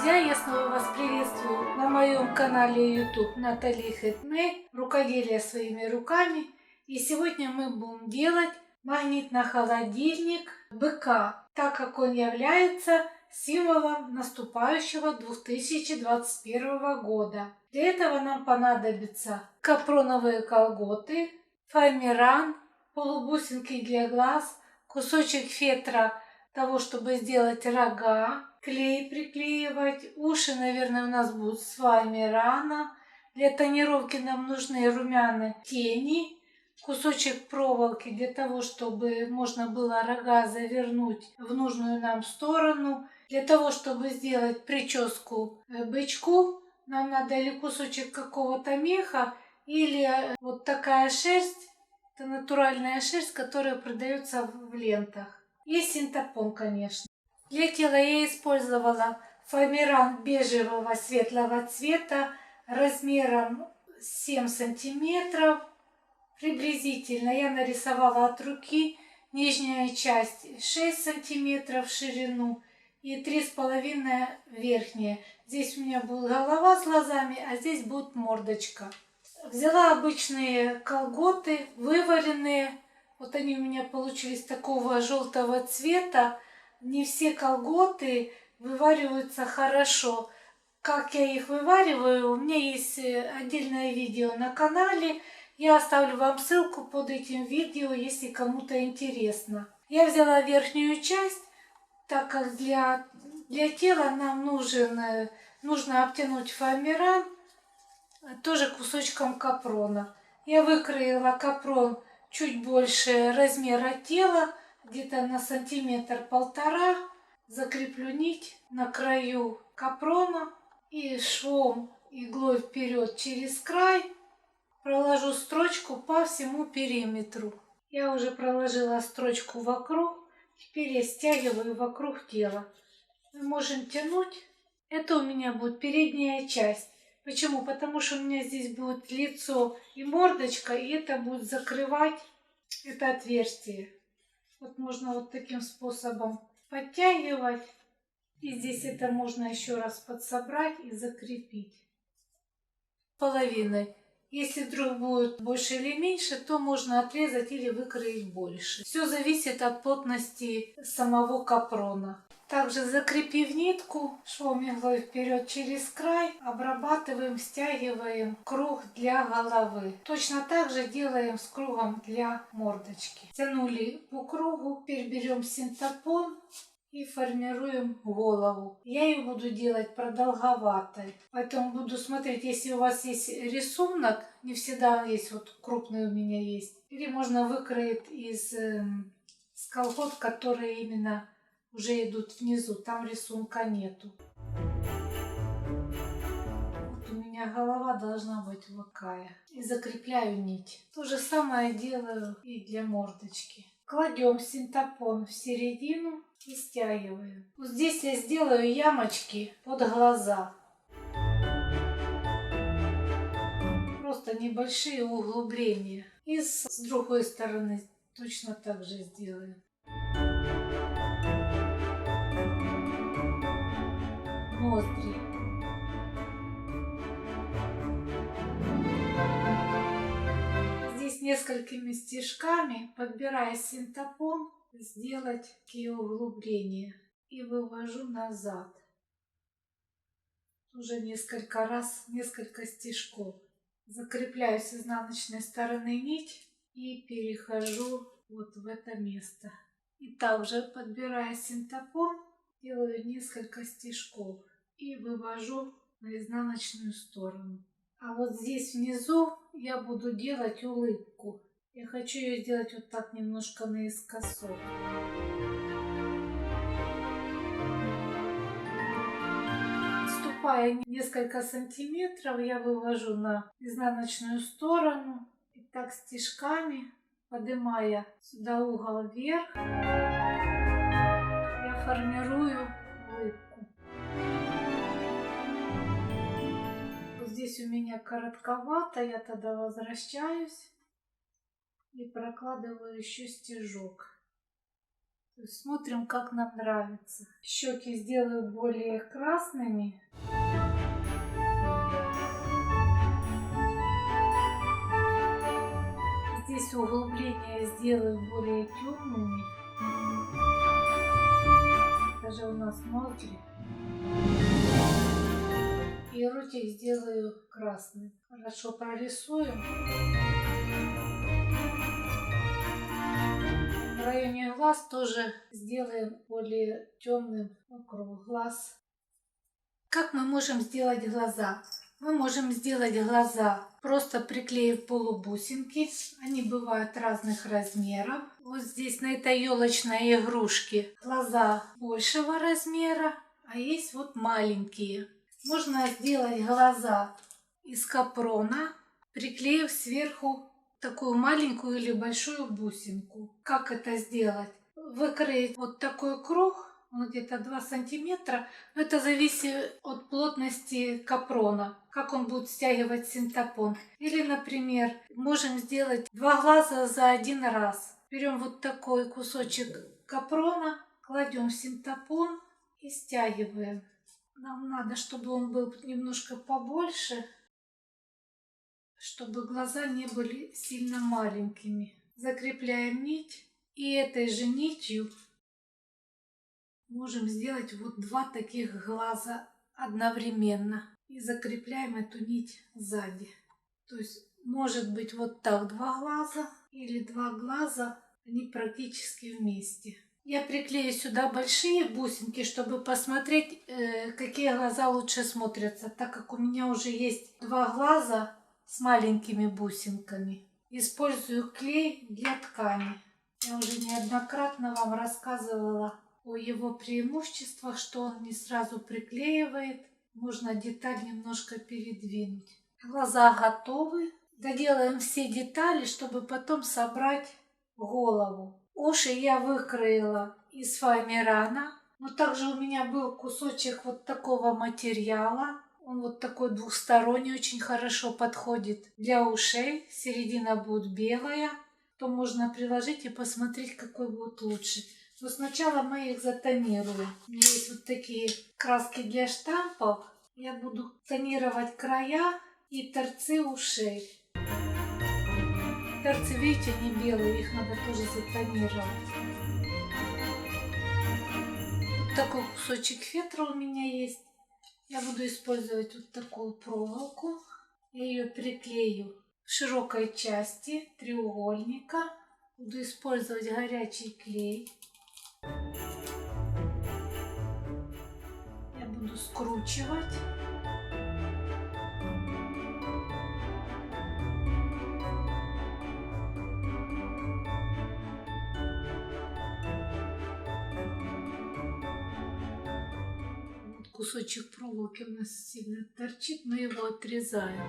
друзья! Я снова вас приветствую на моем канале YouTube Натали Хэтмей. Рукоделие своими руками. И сегодня мы будем делать магнитно-холодильник быка, так как он является символом наступающего 2021 года. Для этого нам понадобятся капроновые колготы, фоамиран, полубусинки для глаз, кусочек фетра того, чтобы сделать рога, клей приклеивать, уши, наверное, у нас будут с фоамирана. Для тонировки нам нужны румяные тени, кусочек проволоки для того, чтобы можно было рога завернуть в нужную нам сторону. Для того, чтобы сделать прическу бычку, нам надо или кусочек какого-то меха, или вот такая шерсть, это натуральная шерсть, которая продается в лентах. И синтепон, конечно. Для тела я использовала фоамиран бежевого светлого цвета размером 7 сантиметров. Приблизительно я нарисовала от руки нижняя часть 6 сантиметров в ширину и 3,5 верхняя. Здесь у меня будет голова с глазами, а здесь будет мордочка. Взяла обычные колготы, вываленные. Вот они у меня получились такого желтого цвета. Не все колготы вывариваются хорошо. Как я их вывариваю, у меня есть отдельное видео на канале. Я оставлю вам ссылку под этим видео, если кому-то интересно. Я взяла верхнюю часть, так как для тела нам нужно обтянуть фоамиран тоже кусочком капрона. Я выкроила капрон чуть больше размера тела, где-то на сантиметр-полтора. Закреплю нить на краю капрона и швом иглой вперед через край проложу строчку по всему периметру. Я уже проложила строчку вокруг, теперь я стягиваю вокруг тела. Мы можем тянуть. Это у меня будет передняя часть. Почему? Потому что у меня здесь будет лицо и мордочка, и это будет закрывать это отверстие. Вот можно вот таким способом подтягивать. И здесь это можно еще раз подсобрать и закрепить половиной. Если вдруг будет больше или меньше, то можно отрезать или выкроить больше. Все зависит от плотности самого капрона. Также закрепив нитку, швом иглой вперед через край, обрабатываем, стягиваем круг для головы. Точно так же делаем с кругом для мордочки. Тянули по кругу, теперь берем синтепон и формируем голову. Я ее буду делать продолговатой, поэтому буду смотреть, если у вас есть рисунок, не всегда он есть, вот крупный у меня есть, или можно выкроить из колгот, которые именно уже идут внизу, там рисунка нету. Вот у меня голова должна быть вот такая. И закрепляю нить. То же самое делаю и для мордочки. Кладем синтепон в середину и стягиваем. Вот здесь я сделаю ямочки под глаза. Просто небольшие углубления. И с другой стороны точно так же сделаю. Ноздри. Здесь несколькими стежками, подбирая синтепон, сделать такие углубления и вывожу назад. Уже несколько раз, несколько стежков. Закрепляю с изнаночной стороны нить и перехожу вот в это место. И также, подбирая синтепон, делаю несколько стежков и вывожу на изнаночную сторону. А вот здесь внизу я буду делать улыбку. Я хочу ее сделать вот так немножко наискосок. Отступая несколько сантиметров, я вывожу на изнаночную сторону. И так стежками, поднимая сюда угол вверх, я формирую улыбку. Вот здесь у меня коротковато, я тогда возвращаюсь и прокладываю еще стежок. есть смотрим, как нам нравится. Щеки сделаю более красными. Здесь углубления сделаю более темными. Это же у нас ноздри. И ротик сделаю красным. Хорошо прорисуем. В районе глаз тоже сделаем более темным вокруг глаз. Как мы можем сделать глаза? Мы можем сделать глаза, просто приклеив полубусинки. Они бывают разных размеров. Вот здесь на этой елочной игрушке глаза большего размера, а есть вот маленькие. Можно сделать глаза из капрона, приклеив сверху такую маленькую или большую бусинку. Как это сделать? Выкроить вот такой круг, где-то 2 сантиметра. Но это зависит от плотности капрона, как он будет стягивать синтепон. Или, например, можем сделать 2 глаза за один раз. Берем вот такой кусочек капрона, кладем в синтепон и стягиваем. Нам надо, чтобы он был немножко побольше, чтобы глаза не были сильно маленькими. Закрепляем нить и этой же нитью можем сделать вот 2 таких глаза одновременно. И закрепляем эту нить сзади. То есть может быть вот так 2 глаза или 2 глаза, они практически вместе. Я приклею сюда большие бусинки, чтобы посмотреть, какие глаза лучше смотрятся, так как у меня уже есть 2 глаза с маленькими бусинками. Использую клей для ткани. Я уже неоднократно вам рассказывала о его преимуществах, что он не сразу приклеивает. Можно деталь немножко передвинуть. Глаза готовы. Доделаем все детали, чтобы потом собрать голову. Уши я выкроила из фоамирана. Но также у меня был кусочек вот такого материала. Он вот такой двухсторонний, очень хорошо подходит для ушей. Середина будет белая. То можно приложить и посмотреть, какой будет лучше. Но сначала мы их затонируем. У меня есть вот такие краски для штампов. Я буду тонировать края и торцы ушей. Торцы, видите, они белые, их надо тоже затонировать. Вот такой кусочек фетра у меня есть. Я буду использовать вот такую проволоку. Я ее приклею в широкой части треугольника. Буду использовать горячий клей. Я буду скручивать. Вот кусочек проволоки у нас сильно торчит, но его отрезаем.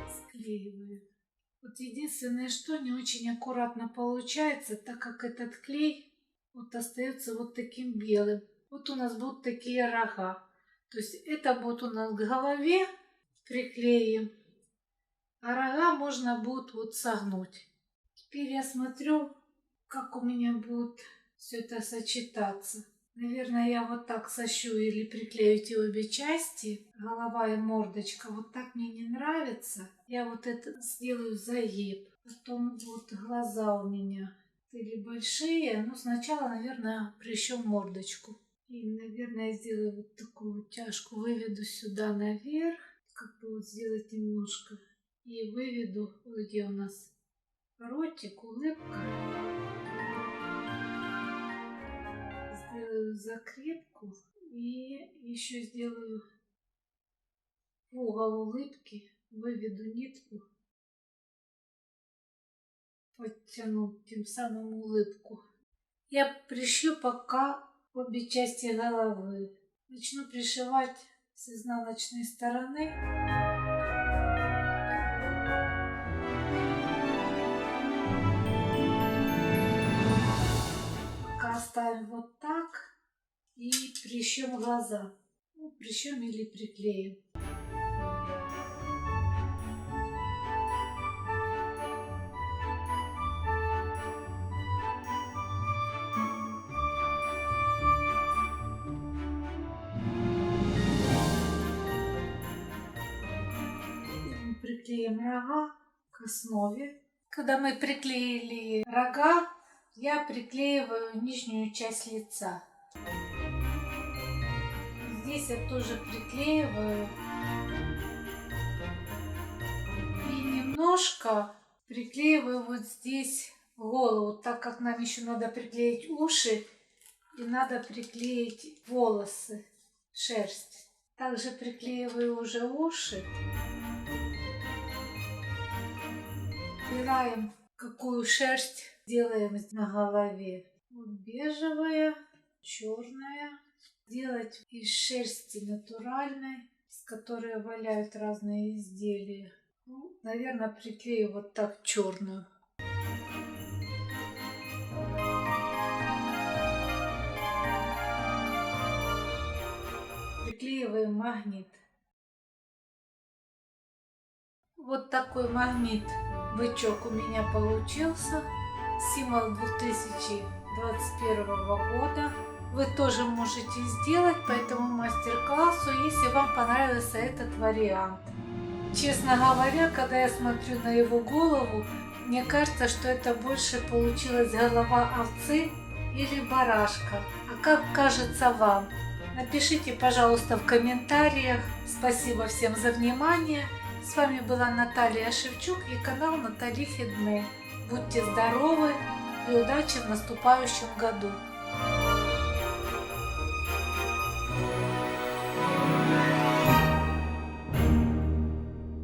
Склеиваем. Вот единственное, что не очень аккуратно получается, так как этот клей вот остается вот таким белым. Вот у нас будут такие рога. То есть это будет у нас к голове, приклеим, а рога можно будет вот согнуть. Теперь я смотрю, как у меня будет все это сочетаться. Наверное, я вот так сощу или приклею эти обе части, голова и мордочка. Вот так мне не нравится. Я вот это сделаю загиб. Потом вот глаза у меня или большие. Но сначала, наверное, прищем мордочку. И, наверное, сделаю вот такую тяжку. Выведу сюда наверх. Как бы вот сделать немножко. И выведу, где у нас ротик, улыбка. Сделаю закрепку и еще сделаю в угол улыбки, выведу нитку, подтяну тем самым улыбку. Я пришью пока обе части головы. Начну пришивать с изнаночной стороны. Оставим вот так и прищем глаза. Ну, прищем или приклеим. приклеим рога к основе. Когда мы приклеили рога, я приклеиваю нижнюю часть лица. Здесь я тоже приклеиваю. И немножко приклеиваю вот здесь голову, так как нам еще надо приклеить уши и надо приклеить волосы, шерсть. Также приклеиваю уже уши. Выбираем, какую шерсть делаем на голове. Вот бежевая, черная. Делать из шерсти натуральной, из которой валяют разные изделия. Ну, наверное, приклею вот так черную. Приклеиваем магнит. Вот такой магнит-бычок у меня получился. Символ 2021 года. Вы тоже можете сделать по этому мастер-классу, если вам понравился этот вариант. Честно говоря, когда я смотрю на его голову, мне кажется, что это больше получилась голова овцы или барашка. А как кажется вам? Напишите, пожалуйста, в комментариях. Спасибо всем за внимание. С вами была Наталья Шевчук и канал Натали Хедмей. Будьте здоровы и удачи в наступающем году!